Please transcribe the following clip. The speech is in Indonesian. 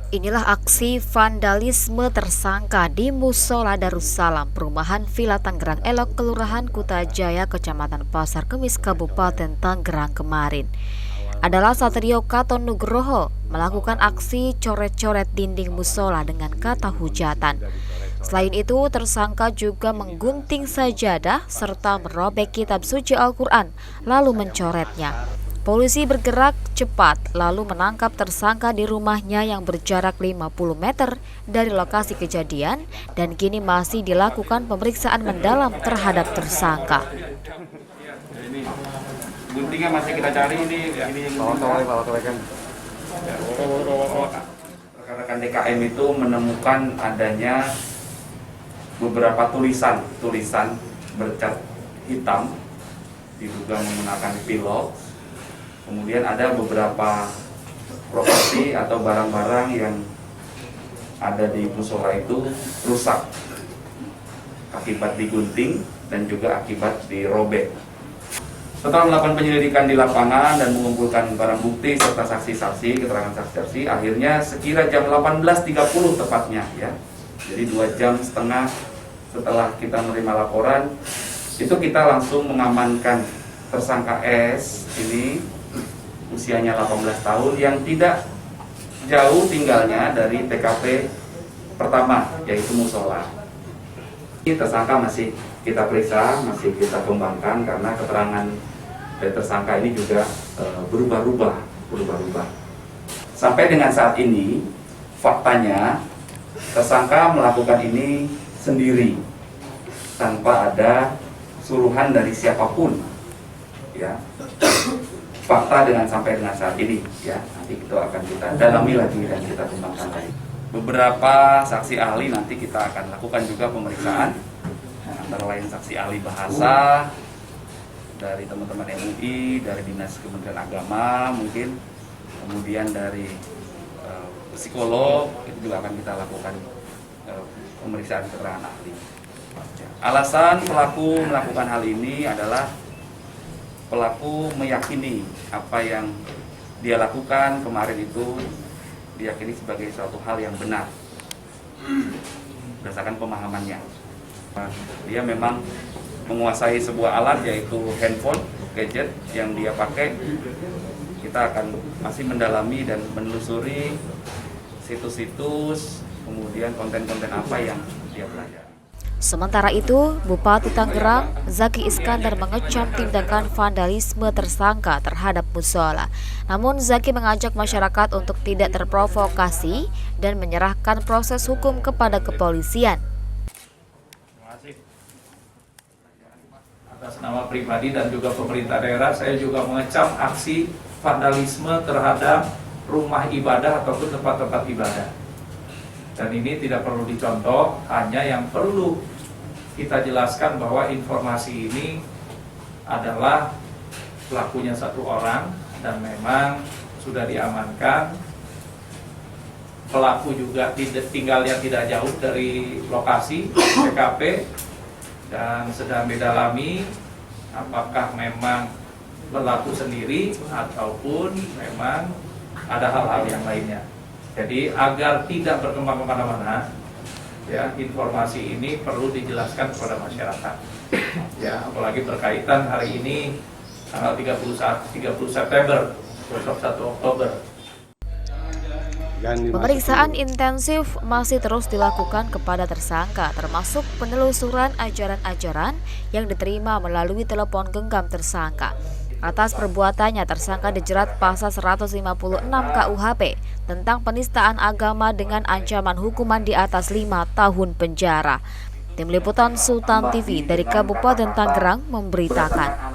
Inilah aksi vandalisme tersangka di Musola Darussalam, Perumahan Villa Tangerang Elok, Kelurahan Kutajaya, Kecamatan Pasar Kemis, Kabupaten Tangerang kemarin. Adalah Satrio Katon Nugroho melakukan aksi coret-coret dinding musola dengan kata hujatan. Selain itu, tersangka juga menggunting sajadah serta merobek kitab suci Al-Quran lalu mencoretnya. Polisi bergerak cepat lalu menangkap tersangka di rumahnya yang berjarak 50 meter dari lokasi kejadian dan kini masih dilakukan pemeriksaan mendalam terhadap tersangka. Ini guntingnya masih kita cari ini kan. Rekan-rekan DKM itu menemukan adanya beberapa tulisan bercat hitam diduga menggunakan pilok. Kemudian ada beberapa properti atau barang-barang yang ada di musola itu rusak akibat digunting dan juga akibat dirobek. Setelah melakukan penyelidikan di lapangan dan mengumpulkan barang bukti serta saksi-saksi, keterangan saksi-saksi, akhirnya sekira jam 18.30 tepatnya ya. Jadi 2,5 jam setelah kita menerima laporan, itu kita langsung mengamankan tersangka S ini usianya 18 tahun yang tidak jauh tinggalnya dari TKP pertama, yaitu musola. Ini tersangka masih kita periksa, masih kita kembangkan karena keterangan dari tersangka ini juga berubah-ubah. Sampai dengan saat ini, faktanya tersangka melakukan ini sendiri tanpa ada suruhan dari siapapun, ya. Fakta sampai dengan saat ini, ya, nanti itu akan kita dalami lagi dan kita kembangkan lagi. Beberapa saksi ahli nanti kita akan lakukan juga pemeriksaan, antara lain saksi ahli bahasa dari teman-teman MUI, dari Dinas Kementerian Agama mungkin, kemudian dari psikolog, itu juga akan kita lakukan pemeriksaan keterangan ahli. Alasan pelaku melakukan hal ini adalah pelaku meyakini apa yang dia lakukan kemarin itu diyakini sebagai suatu hal yang benar berdasarkan pemahamannya. Dia memang menguasai sebuah alat yaitu handphone, gadget yang dia pakai. Kita akan masih mendalami dan menelusuri situs-situs, kemudian konten-konten apa yang dia pelajari. Sementara itu, Bupati Tangerang, Zaki Iskandar mengecam tindakan vandalisme tersangka terhadap musola. Namun, Zaki mengajak masyarakat untuk tidak terprovokasi dan menyerahkan proses hukum kepada kepolisian. Terima kasih. Atas nama pribadi dan juga pemerintah daerah, saya juga mengecam aksi vandalisme terhadap rumah ibadah ataupun tempat-tempat ibadah. Dan ini tidak perlu dicontoh, hanya yang perlu kita jelaskan bahwa informasi ini adalah pelakunya satu orang dan memang sudah diamankan. Pelaku juga tinggalnya tidak jauh dari lokasi TKP dan sedang didalami apakah memang berlaku sendiri ataupun memang ada hal-hal yang lainnya. Jadi agar tidak berkembang kemana-mana, ya, informasi ini perlu dijelaskan kepada masyarakat. Ya, apalagi berkaitan hari ini tanggal 30 September, besok 1 Oktober. Pemeriksaan intensif masih terus dilakukan kepada tersangka, termasuk penelusuran ajaran-ajaran yang diterima melalui telepon genggam tersangka. Atas perbuatannya, tersangka dijerat pasal 156 KUHP tentang penistaan agama dengan ancaman hukuman di atas 5 tahun penjara. Tim Liputan Sultan TV dari Kabupaten Tangerang memberitakan.